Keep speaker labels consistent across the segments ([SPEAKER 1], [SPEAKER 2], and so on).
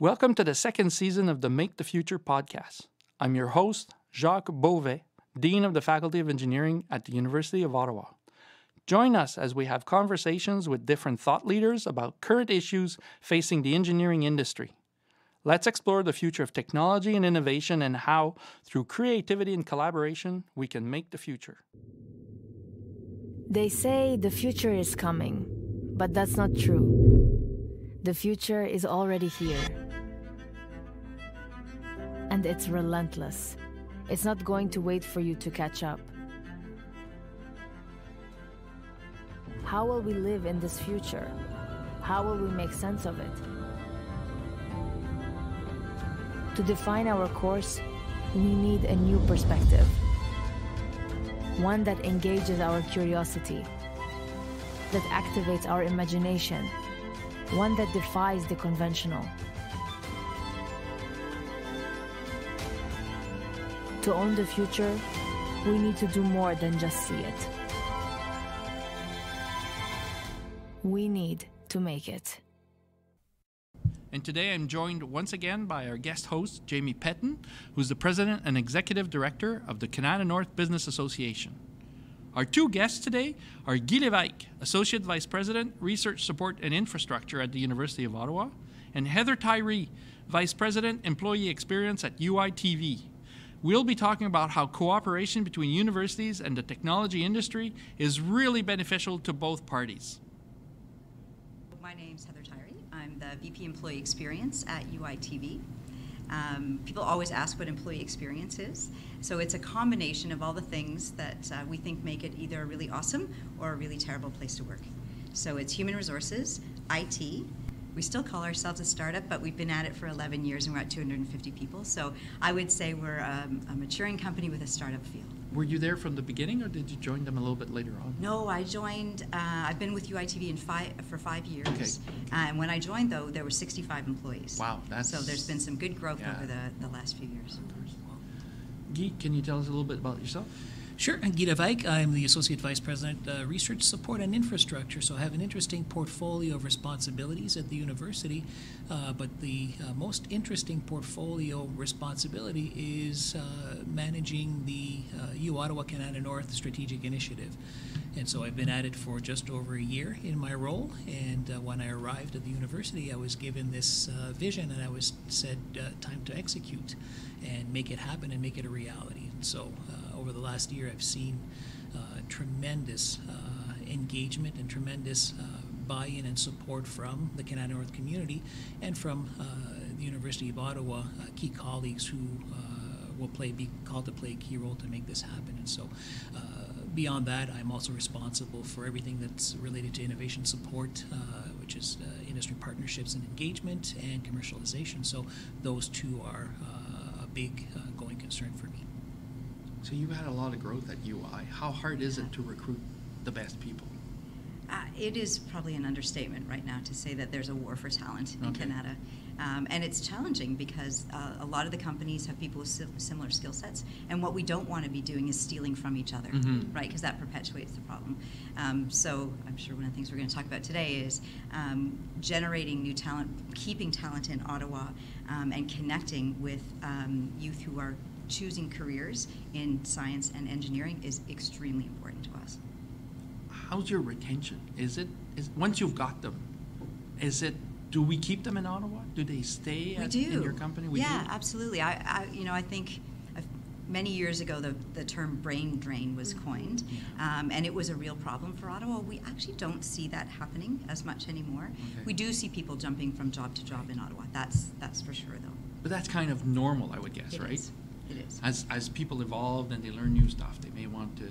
[SPEAKER 1] Welcome to the second season of the Make the Future podcast. I'm your host, Jacques Beauvais, Dean of the Faculty of Engineering at the University of Ottawa. Join us as we have conversations with different thought leaders about current issues facing the engineering industry. Let's explore the future of technology and innovation and how, through creativity and collaboration, we can make the future.
[SPEAKER 2] They say the future is coming, but that's not true. The future is already here. And it's relentless. It's not going to wait for you to catch up. How will we live in this future? How will we make sense of it? To define our course, we need a new perspective. One that engages our curiosity, that activates our imagination, one that defies the conventional. To own the future, we need to do more than just see it. We need to make it.
[SPEAKER 1] And today I'm joined once again by our guest host, Jamie Petten, who's the President and Executive Director of the Canada North Business Association. Our two guests today are Guy Lévesque, Associate Vice President, Research Support and Infrastructure at the University of Ottawa, and Heather Tyrie, Vice President, Employee Experience at UITV. We'll be talking about how cooperation between universities and the technology industry is really beneficial to both parties.
[SPEAKER 3] My name's Heather Tyrie. I'm the VP Employee Experience at UITV. People always ask what employee experience is. So it's a combination of all the things that we think make it either a really awesome or a really terrible place to work. So it's human resources, IT. We still call ourselves a startup, but we've been at it for 11 years and we're at 250 people. So I would say we're a maturing company with a startup feel.
[SPEAKER 1] Were you there from the beginning, or did you join them a little bit later on?
[SPEAKER 3] No, I joined, I've been with UITV for 5 years.
[SPEAKER 1] Okay.
[SPEAKER 3] And when I joined, though, there were 65 employees.
[SPEAKER 1] Wow, that's...
[SPEAKER 3] So there's been some good growth over the last few years.
[SPEAKER 1] Guy, can you tell us a little bit about yourself?
[SPEAKER 4] Sure. I'm Guy Lévesque. I'm the Associate Vice President, Research Support and Infrastructure. So I have an interesting portfolio of responsibilities at the university. But the most interesting portfolio responsibility is managing the uOttawa Kanata North Strategic Initiative. And so I've been at it for just over a year in my role. And when I arrived at the university, I was given this vision, and I was said, time to execute and make it happen and make it a reality. And so over the last year, I've seen tremendous engagement and tremendous buy-in and support from the Kanata North community and from the University of Ottawa, key colleagues who will be called to play a key role to make this happen. And so beyond that, I'm also responsible for everything that's related to innovation support, which is industry partnerships and engagement and commercialization. So those two are a big going concern for me.
[SPEAKER 1] So you've had a lot of growth at UI. How hard is it to recruit the best people?
[SPEAKER 3] It is probably an understatement right now to say that there's a war for talent in Canada. And it's challenging because a lot of the companies have people with similar skill sets, and what we don't want to be doing is stealing from each other, right? Because that perpetuates the problem. So I'm sure one of the things we're going to talk about today is generating new talent, keeping talent in Ottawa, and connecting with youth who are choosing careers in science and engineering is extremely important to us.
[SPEAKER 1] How's your retention? Once you've got them, do we keep them in Ottawa? Do they stay in your company? We do?
[SPEAKER 3] Absolutely. I think many years ago the term brain drain was coined, and it was a real problem for Ottawa. We actually don't see that happening as much anymore. Okay. We do see people jumping from job to job in Ottawa. That's for sure, though.
[SPEAKER 1] But that's kind of normal, I would guess, right?
[SPEAKER 3] It is.
[SPEAKER 1] As people evolve and they learn new stuff, they may want to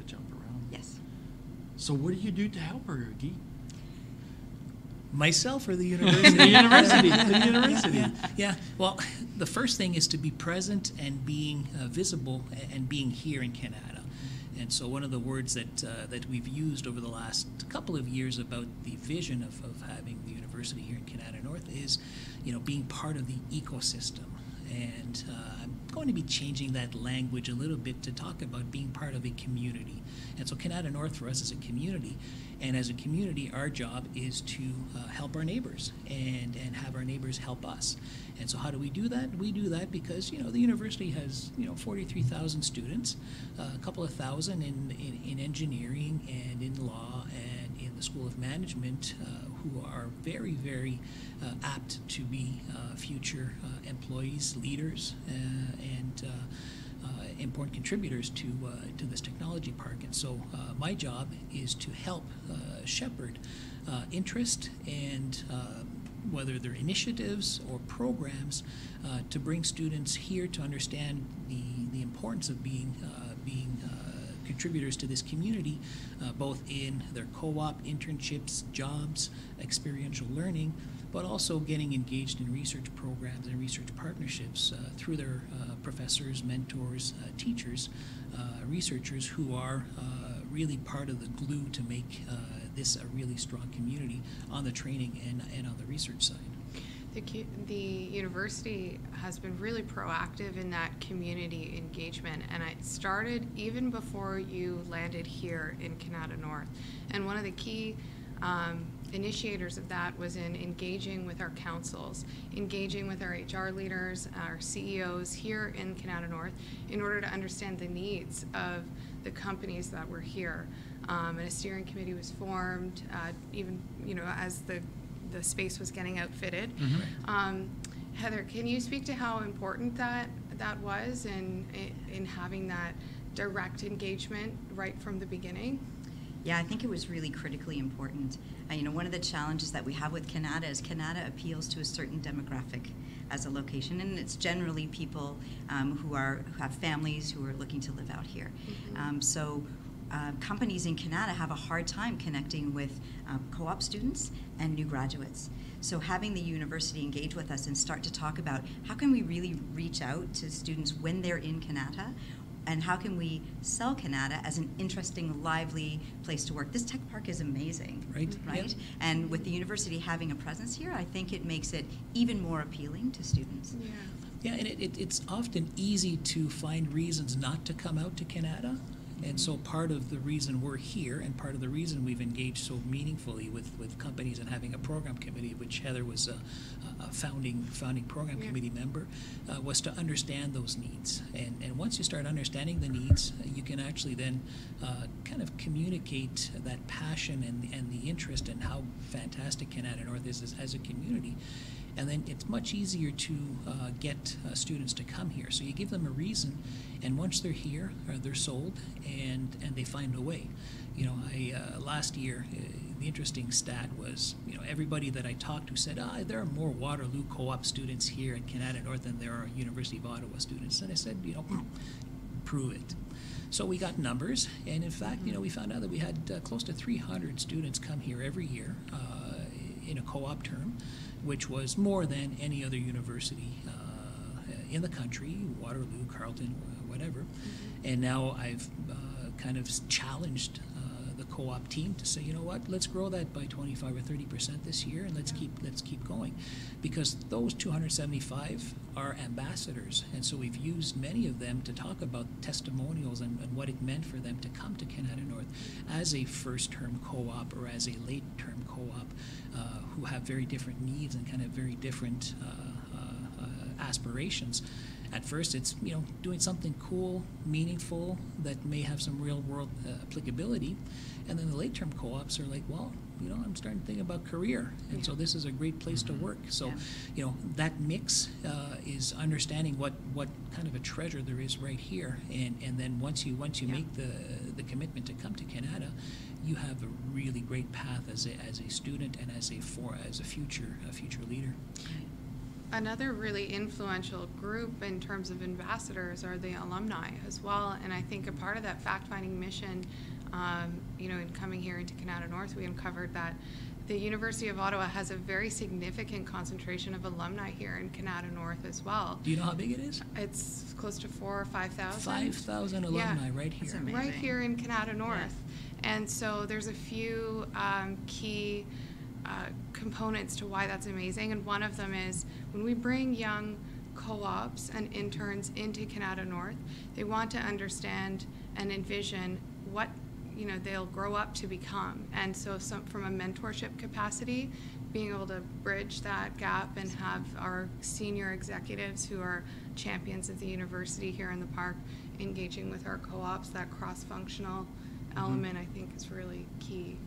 [SPEAKER 1] jump around.
[SPEAKER 3] Yes.
[SPEAKER 1] So what do you do to help her, Guy?
[SPEAKER 4] Myself or the university?
[SPEAKER 1] The university.
[SPEAKER 4] Yeah. Well, the first thing is to be present and being visible and being here in Canada. And so one of the words that we've used over the last couple of years about the vision of having the university here in Canada North is, being part of the ecosystem. And I'm going to be changing that language a little bit to talk about being part of a community. And so Kanata North for us is a community. And as a community, our job is to help our neighbors and have our neighbors help us. And so how do we do that? We do that because, the university has, 43,000 students, a couple of thousand in engineering and in law and in the School of Management who are very, very apt to be future employees, leaders, and important contributors to this technology park. And so my job is to help shepherd interest and whether they're initiatives or programs to bring students here to understand the importance of being contributors to this community, both in their co-op, internships, jobs, experiential learning, but also getting engaged in research programs and research partnerships through their professors, mentors, teachers, researchers who are really part of the glue to make this a really strong community on the training and on the research side.
[SPEAKER 5] The university has been really proactive in that community engagement, and it started even before you landed here in Kanata North. And one of the key initiators of that was in engaging with our councils, engaging with our HR leaders, our CEOs here in Kanata North in order to understand the needs of the companies that were here. And a steering committee was formed, even as the space was getting outfitted. Mm-hmm. Heather, can you speak to how important that was in having that direct engagement right from the beginning?
[SPEAKER 3] Yeah, I think it was really critically important. One of the challenges that we have with Kanata is Kanata appeals to a certain demographic as a location, and it's generally people who have families who are looking to live out here. Mm-hmm. Companies in Kanata have a hard time connecting with co-op students and new graduates. So having the university engage with us and start to talk about how can we really reach out to students when they're in Kanata, and how can we sell Kanata as an interesting, lively place to work. This tech park is amazing, right?
[SPEAKER 4] Yep.
[SPEAKER 3] And with the university having a presence here, I think it makes it even more appealing to students.
[SPEAKER 4] Yeah, and it's often easy to find reasons not to come out to Kanata. And so part of the reason we're here and part of the reason we've engaged so meaningfully with companies and having a program committee, which Heather was a founding program committee member, was to understand those needs. And once you start understanding the needs, you can actually then kind of communicate that passion and the interest in how fantastic Kanata North is as a community. And then it's much easier to get students to come here. So you give them a reason, and once they're here, they're sold, and they find a way. Last year, the interesting stat was, everybody that I talked to said, there are more Waterloo co-op students here at Kanata North than there are University of Ottawa students. And I said, prove it. So we got numbers, and in fact, we found out that we had close to 300 students come here every year in a co-op term, which was more than any other university in the country, Waterloo, Carleton, whatever. Mm-hmm. And now I've kind of challenged the co-op team to say, let's grow that by 25 or 30% this year, and let's keep going, because those 275 are ambassadors, and so we've used many of them to talk about testimonials and what it meant for them to come to Kanata North as a first-term co-op or as a late-term co-op who have very different needs and kind of very different aspirations. At first, it's doing something cool, meaningful, that may have some real-world applicability, and then the late-term co-ops are like, well, I'm starting to think about career, and so this is a great place to work. So, that mix is understanding what kind of a treasure there is right here, and then once you make the commitment to come to Kanata, you have a really great path as a student and as a future leader.
[SPEAKER 5] Another really influential group in terms of ambassadors are the alumni as well, and I think a part of that fact-finding mission, in coming here into Kanata North, we uncovered that the University of Ottawa has a very significant concentration of alumni here in Kanata North as well.
[SPEAKER 4] Do you know how big it is?
[SPEAKER 5] It's close to 4,000 or 5,000.
[SPEAKER 4] 5,000 alumni right here.
[SPEAKER 3] That's amazing.
[SPEAKER 5] Right here in Kanata North. And so there's a few key components to why that's amazing, and one of them is when we bring young co-ops and interns into Kanata North. They want to understand and envision what they'll grow up to become. And so from a mentorship capacity, being able to bridge that gap and have our senior executives who are champions of the university here in the park engaging with our co-ops, that cross-functional element I think is really key.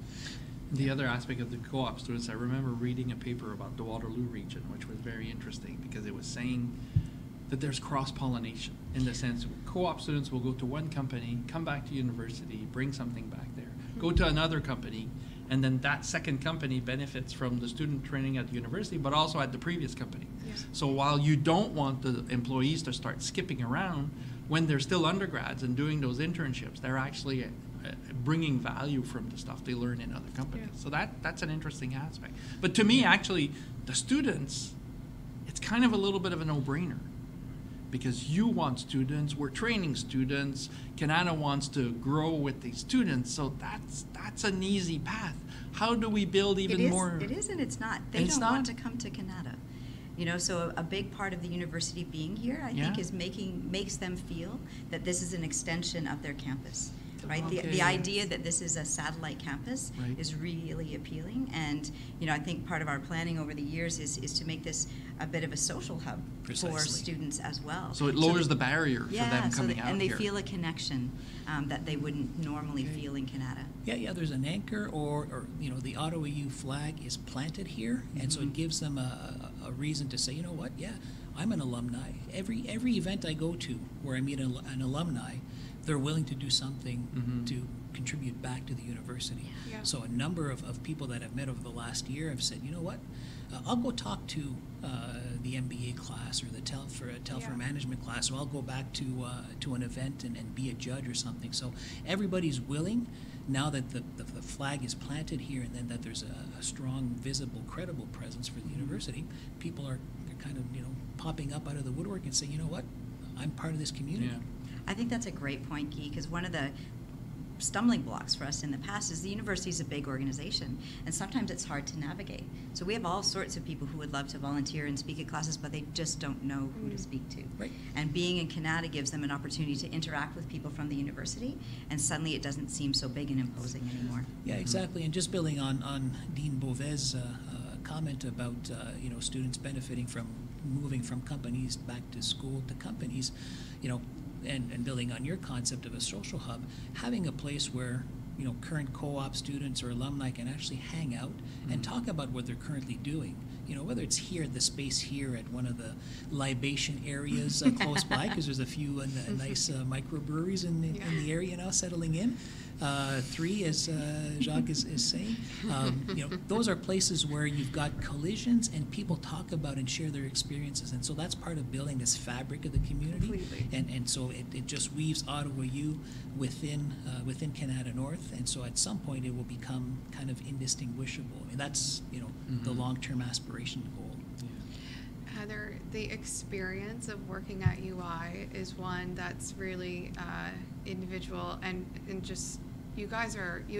[SPEAKER 1] The other aspect of the co-op students, I remember reading a paper about the Waterloo region, which was very interesting because it was saying that there's cross-pollination in the sense co-op students will go to one company, come back to university, bring something back there, go to another company, and then that second company benefits from the student training at the university, but also at the previous company.
[SPEAKER 5] Yes.
[SPEAKER 1] So while you don't want the employees to start skipping around, when they're still undergrads and doing those internships, they're actually bringing value from the stuff they learn in other companies.
[SPEAKER 5] Yeah.
[SPEAKER 1] So that's an interesting aspect. But to me, actually, the students, it's kind of a little bit of a no-brainer because you want students, we're training students, Kanata wants to grow with these students, so that's an easy path. How do we build even more?
[SPEAKER 3] It is and it's not. They don't want to come to Kanata. So a big part of the university being here, I think, is makes them feel that this is an extension of their campus. Right,
[SPEAKER 1] Okay.
[SPEAKER 3] the idea that this is a satellite campus
[SPEAKER 1] Right.
[SPEAKER 3] is really appealing, and I think part of our planning over the years is to make this a bit of a social hub
[SPEAKER 4] Precisely.
[SPEAKER 3] for students as well.
[SPEAKER 1] So it lowers the barrier for them
[SPEAKER 3] so
[SPEAKER 1] coming out
[SPEAKER 3] and they
[SPEAKER 1] here.
[SPEAKER 3] feel a connection that they wouldn't normally feel in Kanata.
[SPEAKER 4] Yeah, there's an anchor, or the Ottawa U flag is planted here, and so it gives them a reason to say, you know what, I'm an alumni. Every event I go to where I meet an alumni, they're willing to do something to contribute back to the university.
[SPEAKER 5] Yeah.
[SPEAKER 4] So a number of people that I've met over the last year have said, you know what, I'll go talk to the MBA class or the Telfer management class, or I'll go back to an event and be a judge or something. So everybody's willing, now that the flag is planted here and then that there's a strong, visible, credible presence for the university, people are kind of popping up out of the woodwork and saying, you know what, I'm part of this community.
[SPEAKER 1] Yeah.
[SPEAKER 3] I think that's a great point, Guy, because one of the stumbling blocks for us in the past is the university is a big organization, and sometimes it's hard to navigate. So we have all sorts of people who would love to volunteer and speak at classes, but they just don't know who to speak to.
[SPEAKER 4] Right.
[SPEAKER 3] And being in Kanata gives them an opportunity to interact with people from the university, and suddenly it doesn't seem so big and imposing anymore.
[SPEAKER 4] Yeah, exactly. And just building on Dean Beauvais' comment about students benefiting from moving from companies back to school to companies, and building on your concept of a social hub, having a place where current co-op students or alumni can actually hang out and talk about what they're currently doing. Whether it's here, the space here at one of the libation areas close by, because there's a few nice microbreweries in the area now settling in. 3, as Jacques is saying. Those are places where you've got collisions and people talk about and share their experiences. And so that's part of building this fabric of the community.
[SPEAKER 5] Completely.
[SPEAKER 4] And so it just weaves Ottawa U within Kanata North. And so at some point it will become kind of indistinguishable. I mean, that's, the long-term aspiration goal.
[SPEAKER 5] Heather, the experience of working at UI is one that's really individual and just you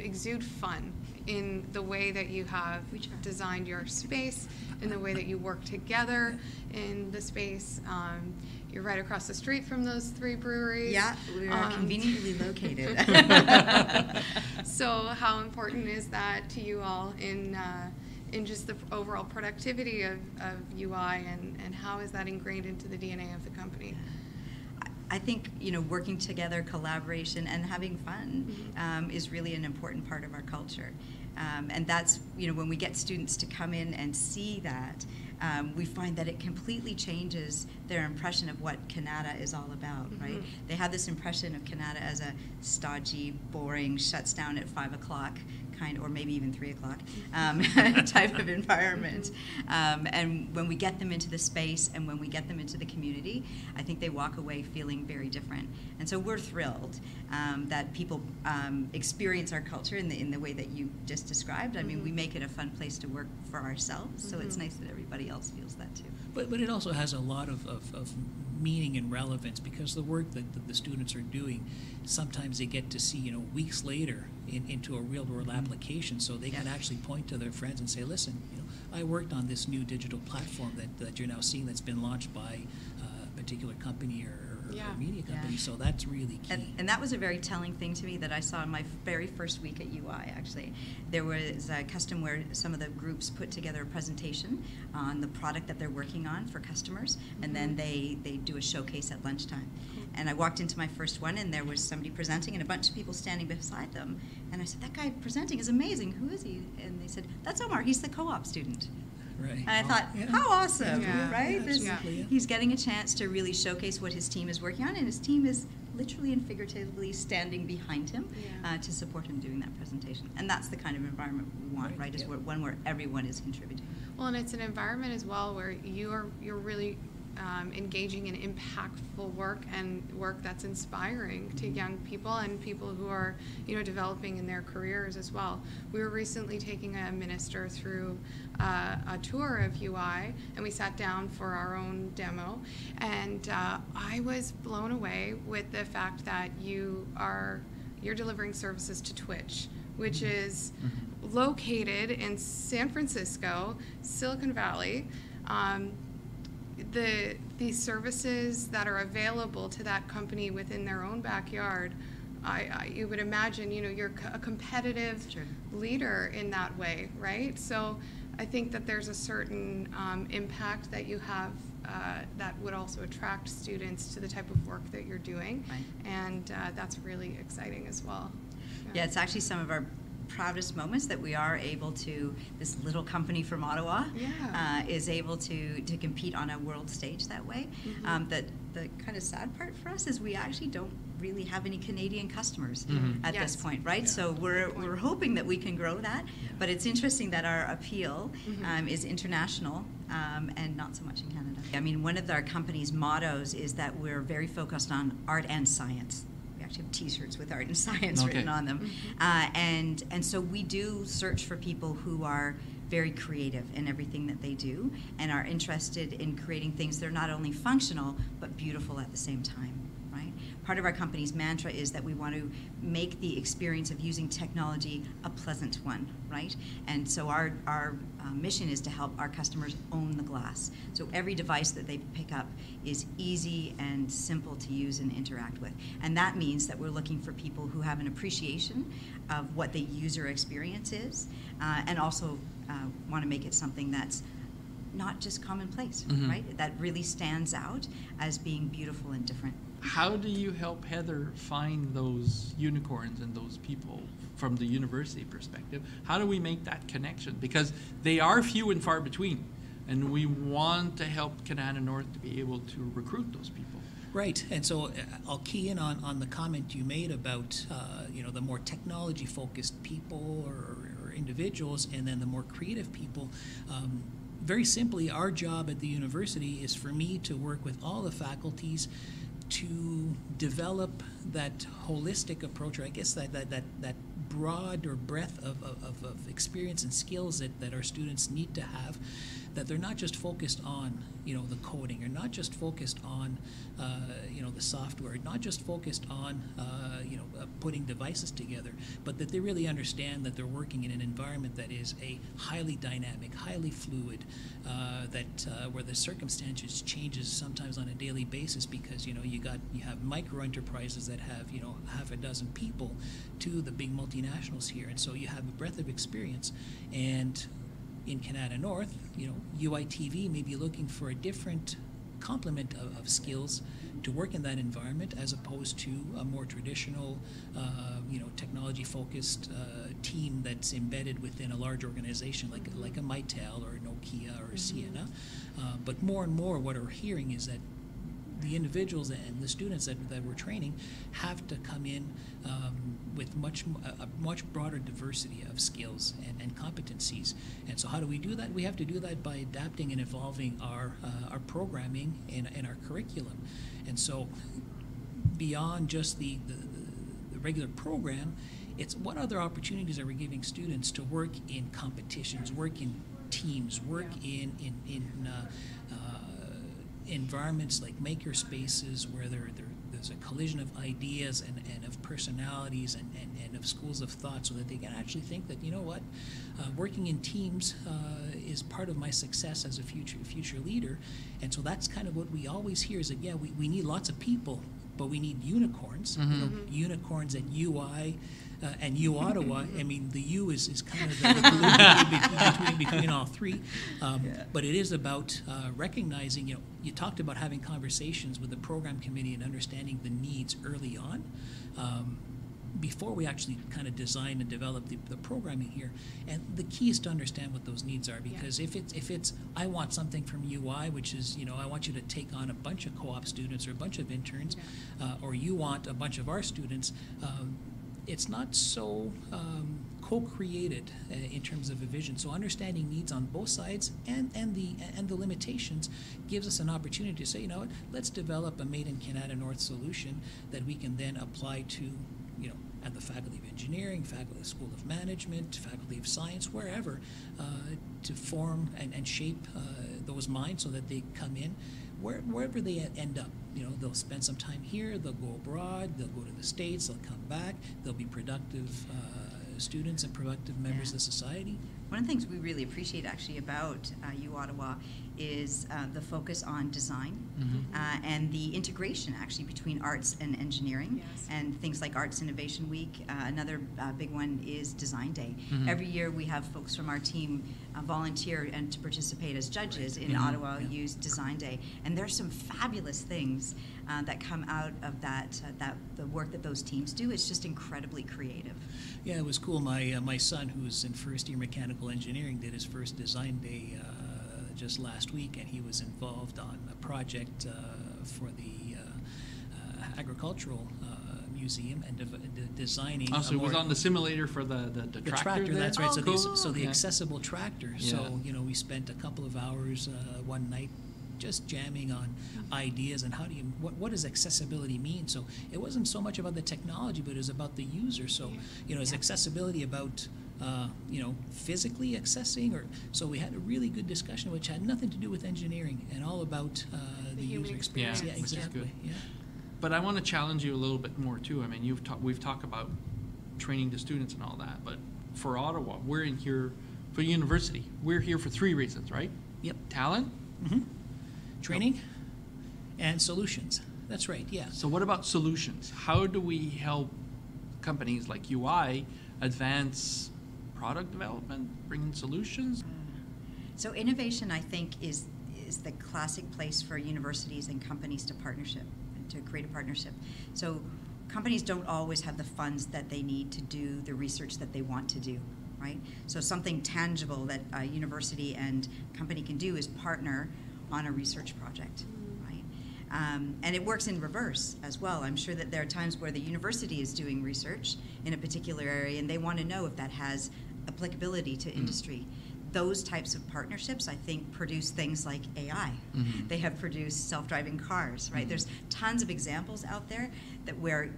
[SPEAKER 5] exude fun in the way that you have designed your space, in the way that you work together in the space. You're right across the street from those 3 breweries.
[SPEAKER 3] Yeah, we are conveniently located.
[SPEAKER 5] So how important is that to you all in just the overall productivity of UI, and how is that ingrained into the DNA of the company?
[SPEAKER 3] I think, working together, collaboration, and having fun is really an important part of our culture. And that's, when we get students to come in and see that, we find that it completely changes their impression of what Kanata is all about, right? They have this impression of Kanata as a stodgy, boring, shuts down at 5 o'clock kind, or maybe even 3 o'clock type of environment. And when we get them into the space and when we get them into the community, I think they walk away feeling very different. And so we're thrilled that people experience our culture in the way that you just described. I mean, we make it a fun place to work for ourselves, so it's nice that everybody else feels that too.
[SPEAKER 4] But it also has a lot of meaning and relevance, because the work that the students are doing, sometimes they get to see, weeks later into a real-world application, so they can actually point to their friends and say, listen, I worked on this new digital platform that you're now seeing that's been launched by particular company or
[SPEAKER 5] Yeah.
[SPEAKER 4] media company.
[SPEAKER 3] Yeah.
[SPEAKER 4] So that's really key.
[SPEAKER 3] And that was a very telling thing to me that I saw in my very first week at UI, actually. There was a custom where some of the groups put together a presentation on the product that they're working on for customers, and then they do a showcase at lunchtime. And I walked into my first one, and there was somebody presenting and a bunch of people standing beside them. And I said, that guy presenting is amazing. Who is he? And they said, that's Omar. He's the co-op student.
[SPEAKER 4] Right.
[SPEAKER 3] And I thought,
[SPEAKER 4] Yeah.
[SPEAKER 3] how awesome,
[SPEAKER 5] Yeah.
[SPEAKER 3] right?
[SPEAKER 4] Yeah,
[SPEAKER 3] This-
[SPEAKER 4] absolutely, yeah.
[SPEAKER 3] He's getting a chance to really showcase what his team is working on, and his team is literally and figuratively standing behind him
[SPEAKER 5] Yeah.
[SPEAKER 3] to support him doing that presentation. And that's the kind of environment we want,
[SPEAKER 4] Right,
[SPEAKER 3] right? Is
[SPEAKER 4] yeah.
[SPEAKER 3] one where everyone is contributing.
[SPEAKER 5] Well, and it's an environment as well where you're really engaging in impactful work and work that's inspiring to young people and people who are, developing in their careers as well. We were recently taking a minister through a tour of UI, and we sat down for our own demo, and I was blown away with the fact that you're delivering services to Twitch, which is located in San Francisco, Silicon Valley. The services that are available to that company within their own backyard, you would imagine, you're a competitive
[SPEAKER 3] Sure.
[SPEAKER 5] leader in that way, right? So I think that there's a certain impact that you have that would also attract students to the type of work that you're doing,
[SPEAKER 3] Right.
[SPEAKER 5] and that's really exciting as well.
[SPEAKER 3] Yeah, it's actually some of our proudest moments that we are able to, this little company from Ottawa
[SPEAKER 5] Yeah.
[SPEAKER 3] is able to compete on a world stage that way. The kind of sad part for us is we actually don't really have any Canadian customers at this
[SPEAKER 5] Yes.
[SPEAKER 3] point, right?
[SPEAKER 4] Yeah.
[SPEAKER 3] So we're hoping that we can grow that, but it's interesting that our appeal is international and not so much in Canada. I mean, one of our company's mottos is that we're very focused on art and science. We actually have T-shirts with art and science
[SPEAKER 1] Okay.
[SPEAKER 3] written on them, and so we do search for people who are very creative in everything that they do and are interested in creating things that are not only functional but beautiful at the same time, right? Part of our company's mantra is that we want to make the experience of using technology a pleasant one, right? And so our mission is to help our customers own the glass. So every device that they pick up is easy and simple to use and interact with. And that means that we're looking for people who have an appreciation of what the user experience is and also want to make it something that's not just commonplace, right? That really stands out as being beautiful and different.
[SPEAKER 1] How do you help Heather find those unicorns and those people from the university perspective? How do we make that connection? Because they are few and far between, and we want to help Canada North to be able to recruit those people.
[SPEAKER 4] Right, and so I'll key in on the comment you made about the more technology-focused people or individuals, and then the more creative people. Very simply, our job at the university is for me to work with all the faculties to develop that holistic approach, or I guess that broad or breadth of experience and skills that our students need to have, that they're not just focused on the coding, or not just focused on the software, not just focused on putting devices together, but that they really understand that they're working in an environment that is a highly dynamic, highly fluid, where the circumstances changes sometimes on a daily basis, because you have micro enterprises that have half a dozen people to the big multinationals here, and so you have a breadth of experience. And in Canada North, UITV may be looking for a different complement of skills to work in that environment, as opposed to a more traditional, technology-focused team that's embedded within a large organization like a Mitel or a Nokia or a Ciena. But more and more, what we're hearing is that the individuals and the students that we're training have to come in with a much broader diversity of skills and competencies. And so how do we do that? We have to do that by adapting and evolving our programming and our curriculum. And so beyond just the regular program, it's what other opportunities are we giving students to work in competitions, work in teams, work in environments like maker spaces where the there's a collision of ideas and of personalities and of schools of thought, so that they can actually think that, you know what, working in teams is part of my success as a future leader. And so that's kind of what we always hear is that, yeah, we need lots of people, but we need unicorns. You know, unicorns at UI and uOttawa. I mean, the U is kind of the glue between all three. But it is about recognizing, you know, you talked about having conversations with the program committee and understanding the needs early on. Before we actually kind of design and develop the programming here. And the key is to understand what those needs are, because if it's I want something from UI, which is, you know, I want you to take on a bunch of co-op students or a bunch of interns, or you want a bunch of our students, it's not so co-created in terms of a vision. So understanding needs on both sides and the limitations gives us an opportunity to say, you know what, let's develop a Made in Canada North solution that we can then apply to, you know, at the Faculty of Engineering, Faculty of School of Management, Faculty of Science, wherever, to form and shape those minds so that they come in wherever they end up. You know, they'll spend some time here, they'll go abroad, they'll go to the States, they'll come back, they'll be productive students and productive members of society.
[SPEAKER 3] One of the things we really appreciate actually about uOttawa is the focus on design and the integration actually between arts and engineering, and things like Arts Innovation Week. Another big one is Design Day. Every year we have folks from our team volunteer and to participate as judges in Ottawa use Design Day, and there's some fabulous things that come out of that the work that those teams do. It's just incredibly creative.
[SPEAKER 4] Yeah, it was cool. My son, who's in first year mechanical engineering, did his first Design Day just last week, and he was involved on a project for the agricultural museum and designing.
[SPEAKER 1] Oh, so he was on the simulator for the tractor there?
[SPEAKER 4] That's right.
[SPEAKER 1] Oh,
[SPEAKER 4] so
[SPEAKER 1] cool.
[SPEAKER 4] The accessible tractor.
[SPEAKER 1] Yeah.
[SPEAKER 4] So, you know, we spent a couple of hours one night just jamming on ideas and what does accessibility mean. So it wasn't so much about the technology, but it was about the user. So, you know, is accessibility about you know, physically accessing, or so we had a really good discussion which had nothing to do with engineering and all about the user experience.
[SPEAKER 1] Yeah,
[SPEAKER 4] Yeah, exactly.
[SPEAKER 1] which is good.
[SPEAKER 4] Yeah.
[SPEAKER 1] But I want to challenge you a little bit more too. I mean, we've talked about training the students and all that, but for Ottawa, we're in here for university. We're here for 3 reasons, right?
[SPEAKER 4] Yep.
[SPEAKER 1] Talent,
[SPEAKER 4] Training and solutions. That's right. Yeah.
[SPEAKER 1] So what about solutions? How do we help companies like UI advance product development, bring in solutions?
[SPEAKER 3] So innovation, I think, is the classic place for universities and companies to create a partnership. So companies don't always have the funds that they need to do the research that they want to do, right? So something tangible that a university and company can do is partner on a research project, right? And it works in reverse as well. I'm sure that there are times where the university is doing research in a particular area and they want to know if that has applicability to industry. Those types of partnerships, I think, produce things like AI. They have produced self-driving cars, right? There's tons of examples out there that where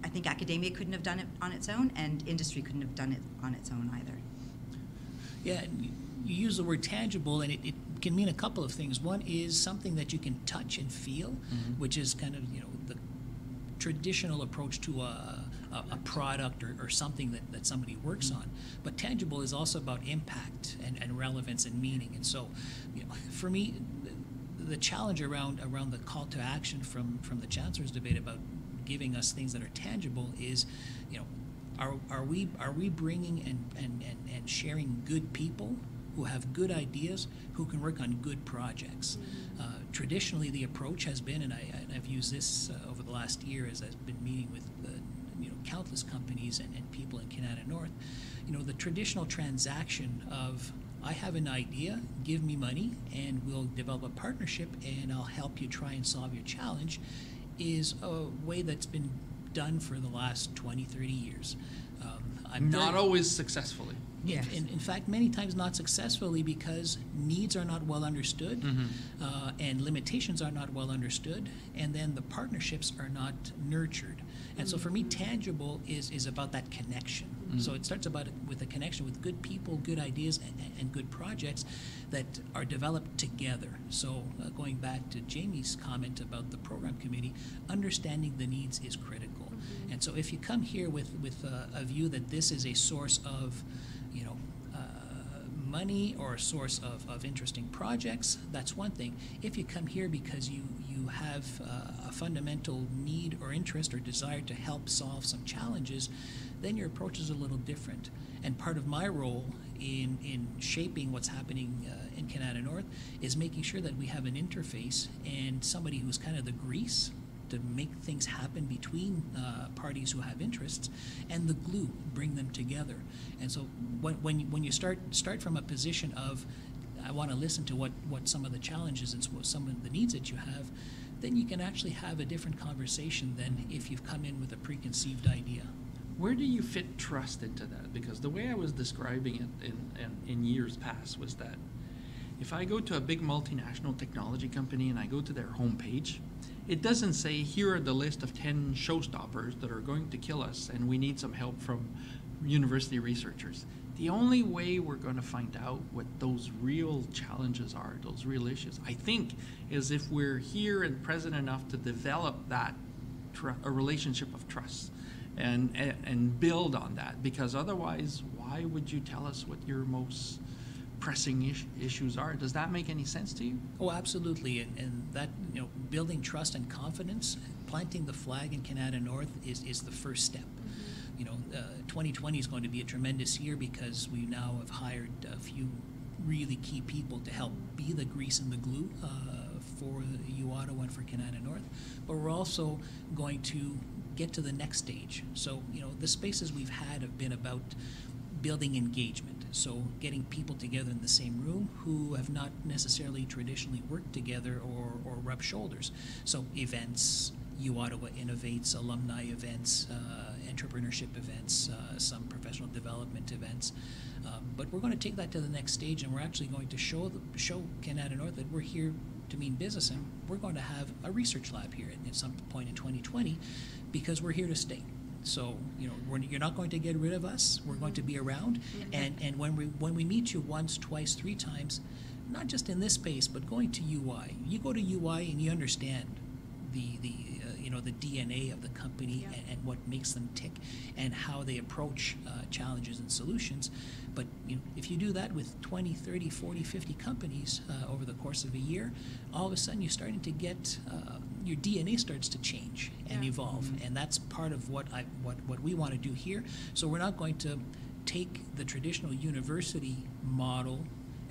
[SPEAKER 3] I think academia couldn't have done it on its own and industry couldn't have done it on its own either.
[SPEAKER 4] Yeah, you use the word tangible, and it can mean a couple of things. One is something that you can touch and feel, which is kind of, you know, the traditional approach to a product or something that somebody works on. But tangible is also about impact and relevance and meaning. And so, you know, for me, the challenge around the call to action from the Chancellor's debate about giving us things that are tangible is, you know, are we bringing and sharing good people who have good ideas, who can work on good projects. Traditionally, the approach has been, and I've used this over the last year as I've been meeting with you know, countless companies and people in Canada North, you know, the traditional transaction of, I have an idea, give me money, and we'll develop a partnership, and I'll help you try and solve your challenge, is a way that's been done for the last 20, 30 years.
[SPEAKER 1] Not always successfully.
[SPEAKER 4] In fact, many times not successfully because needs are not well understood, and limitations are not well understood, and then the partnerships are not nurtured. And so for me, tangible is about that connection. So it starts with a connection with good people, good ideas, and good projects that are developed together. So going back to Jamie's comment about the program committee, understanding the needs is critical. And so if you come here with a view that this is a source of, money or a source of interesting projects, that's one thing. If you come here because you have a fundamental need or interest or desire to help solve some challenges, then your approach is a little different. And part of my role in shaping what's happening in Kanata North is making sure that we have an interface and somebody who's kind of the grease to make things happen between parties who have interests, and the glue, bring them together. And so when you start from a position of, I want to listen to what some of the challenges and some of the needs that you have, then you can actually have a different conversation than if you've come in with a preconceived idea.
[SPEAKER 1] Where do you fit trust into that? Because the way I was describing it in years past was that if I go to a big multinational technology company and I go to their homepage, it doesn't say, here are the list of 10 showstoppers that are going to kill us and we need some help from university researchers. The only way we're going to find out what those real challenges are, those real issues, I think, is if we're here and present enough to develop that a relationship of trust and build on that. Because otherwise, why would you tell us what your most pressing issues are? Does that make any sense to you?
[SPEAKER 4] Oh, absolutely. And that, building trust and confidence, planting the flag in Kanata North is the first step. 2020 is going to be a tremendous year because we now have hired a few really key people to help be the grease and the glue for uOttawa and for Kanata North. But we're also going to get to the next stage. So, the spaces we've had have been about building engagement. So getting people together in the same room who have not necessarily traditionally worked together or rubbed shoulders. So events, uOttawa Innovates, alumni events, entrepreneurship events, some professional development events. But we're going to take that to the next stage, and we're actually going to show Kanata North that we're here to mean business, and we're going to have a research lab here at some point in 2020 because we're here to stay. So, you're not going to get rid of us. We're going to be around. And when we meet you once, twice, 3 times, not just in this space, but going to UI. You go to UI and you understand the DNA of the company and what makes them tick and how they approach challenges and solutions. But if you do that with 20, 30, 40, 50 companies over the course of a year, all of a sudden you're starting to get your DNA starts to change and evolve, and that's part of what we want to do here. So we're not going to take the traditional university model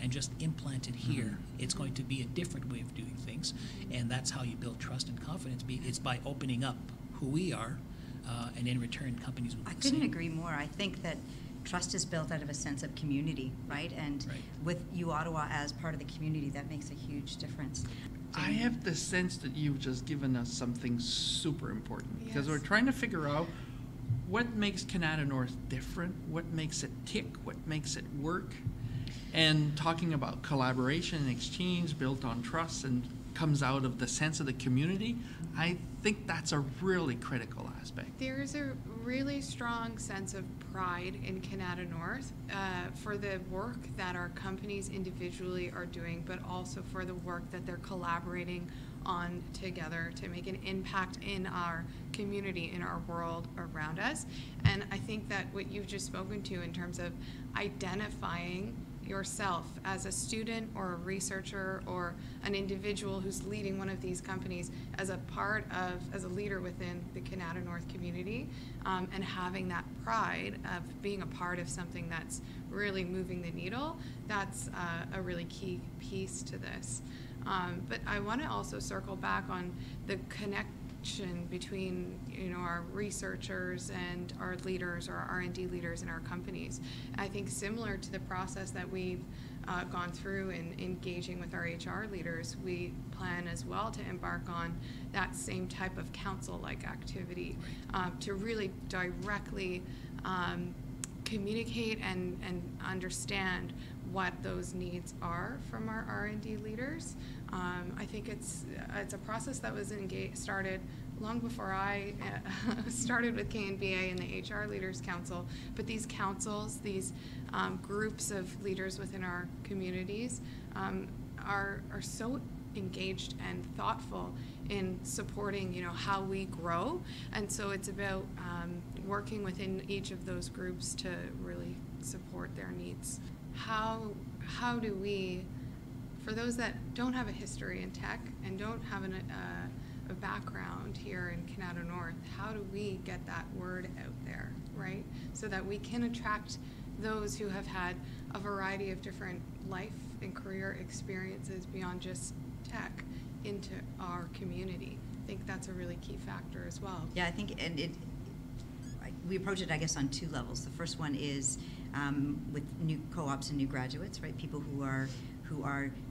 [SPEAKER 4] and just implant it here. It's going to be a different way of doing things, and that's how you build trust and confidence. It's by opening up who we are, and in return, companies will do the same.
[SPEAKER 3] I couldn't agree more. I think that trust is built out of a sense of community, right? And with uOttawa as part of the community, that makes a huge difference.
[SPEAKER 1] I have the sense that you've just given us something super important, because we're trying to figure out what makes Kanata North different, what makes it tick, what makes it work, and talking about collaboration and exchange built on trust and comes out of the sense of the community. I think that's a really critical aspect.
[SPEAKER 5] There's a really strong sense of pride in Kanata North for the work that our companies individually are doing, but also for the work that they're collaborating on together to make an impact in our community, in our world around us. And I think that what you've just spoken to in terms of identifying yourself as a student or a researcher or an individual who's leading one of these companies as a leader within the Kanata North community, and having that pride of being a part of something that's really moving the needle, that's a really key piece to this. But I want to also circle back on the connection between our researchers and our leaders, or our R&D leaders in our companies. I think similar to the process that we've gone through in engaging with our HR leaders, we plan as well to embark on that same type of council-like activity to really directly communicate and understand what those needs are from our R&D leaders, I think it's a process that was started long before I started with KNBA and the HR Leaders Council. But these councils, these groups of leaders within our communities are so engaged and thoughtful in supporting, how we grow. And so it's about working within each of those groups to really support their needs. How do we, for those that don't have a history in tech and don't have a background here in Kanata North, how do we get that word out there, right? So that we can attract those who have had a variety of different life and career experiences beyond just tech into our community. I think that's a really key factor as well.
[SPEAKER 3] Yeah, I think, we approach it, I guess, on two levels. The first one is with new co-ops and new graduates, right? People who are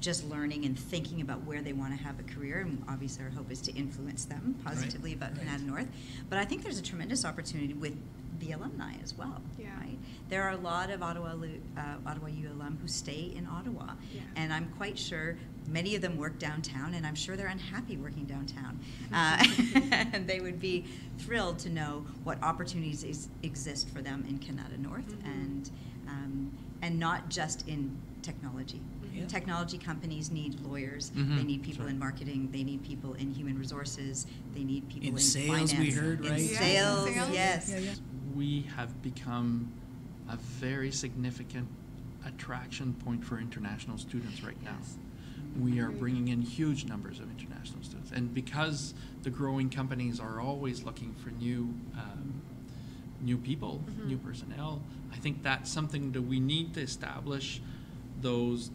[SPEAKER 3] just learning and thinking about where they want to have a career, and obviously our hope is to influence them positively about Kanata North. But I think there's a tremendous opportunity with the alumni as well.
[SPEAKER 5] Yeah.
[SPEAKER 3] Right? There are a lot of Ottawa U alum who stay in Ottawa, and I'm quite sure many of them work downtown, and I'm sure they're unhappy working downtown. And they would be thrilled to know what opportunities exist for them in Kanata North, and not just in technology.
[SPEAKER 4] Yeah.
[SPEAKER 3] Technology companies need lawyers. They need people in marketing. They need people in human resources. They need people in
[SPEAKER 4] sales.
[SPEAKER 3] finance.
[SPEAKER 4] We heard, right?
[SPEAKER 3] In sales, yes.
[SPEAKER 4] Yeah.
[SPEAKER 1] We have become a very significant attraction point for international students right now. We are bringing in huge numbers of international students, and because the growing companies are always looking for new people, new personnel, I think that's something that we need to establish those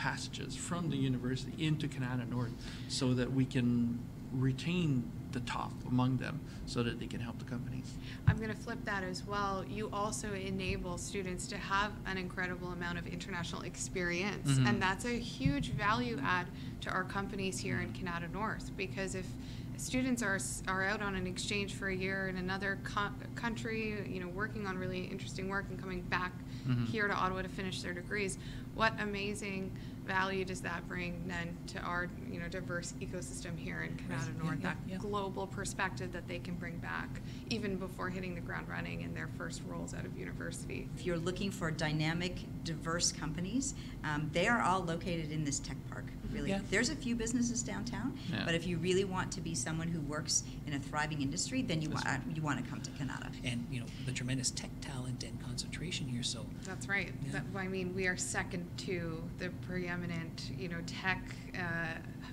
[SPEAKER 1] passages from the university into Kanata North, so that we can retain the top among them, so that they can help the companies.
[SPEAKER 5] I'm going to flip that as well. You also enable students to have an incredible amount of international experience, and that's a huge value add to our companies here in Kanata North, because if students are out on an exchange for a year in another country, working on really interesting work and coming back here to Ottawa to finish their degrees, what amazing value does that bring then to our diverse ecosystem here in Kanata North, that global perspective that they can bring back even before hitting the ground running in their first roles out of university.
[SPEAKER 3] If you're looking for dynamic, diverse companies, they are all located in this tech park, really.
[SPEAKER 4] Yeah.
[SPEAKER 3] There's a few businesses downtown, but if you really want to be someone who works in a thriving industry, then you want to come to Kanata.
[SPEAKER 4] And the tremendous tech talent and concentration here, so.
[SPEAKER 5] That's right.
[SPEAKER 4] Yeah.
[SPEAKER 5] We are second to the preeminent, tech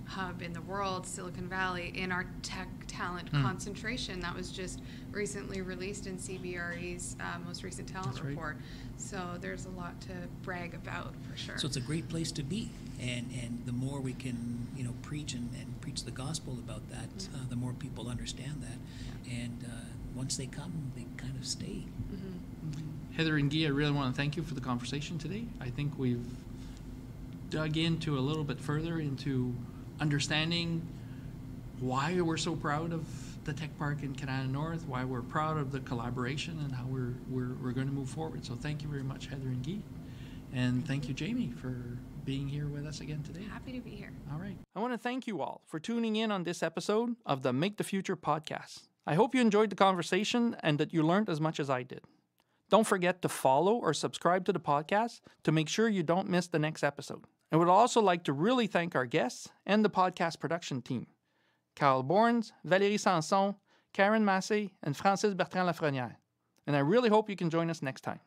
[SPEAKER 5] hub in the world, Silicon Valley, in our tech talent concentration. That was just recently released in CBRE's most recent talent report. So there's a lot to brag about, for sure.
[SPEAKER 4] So it's a great place to be, and the more we can preach and preach the gospel about that, the more people understand that, and once they come, they kind of stay.
[SPEAKER 1] Heather and Guy, I really want to thank you for the conversation today. I think we've dug into a little bit further into understanding why we're so proud of the Tech Park in Kanata North, why we're proud of the collaboration, and how we're going to move forward. So thank you very much, Heather and Guy. And thank you, Jamie, for being here with us again today.
[SPEAKER 5] Happy to be here.
[SPEAKER 1] All right. I want to thank you all for tuning in on this episode of the Make the Future podcast. I hope you enjoyed the conversation and that you learned as much as I did. Don't forget to follow or subscribe to the podcast to make sure you don't miss the next episode. I would also like to really thank our guests and the podcast production team: Carl Borns, Valérie Sanson, Karen Massé, and Francis Bertrand Lafrenière. And I really hope you can join us next time.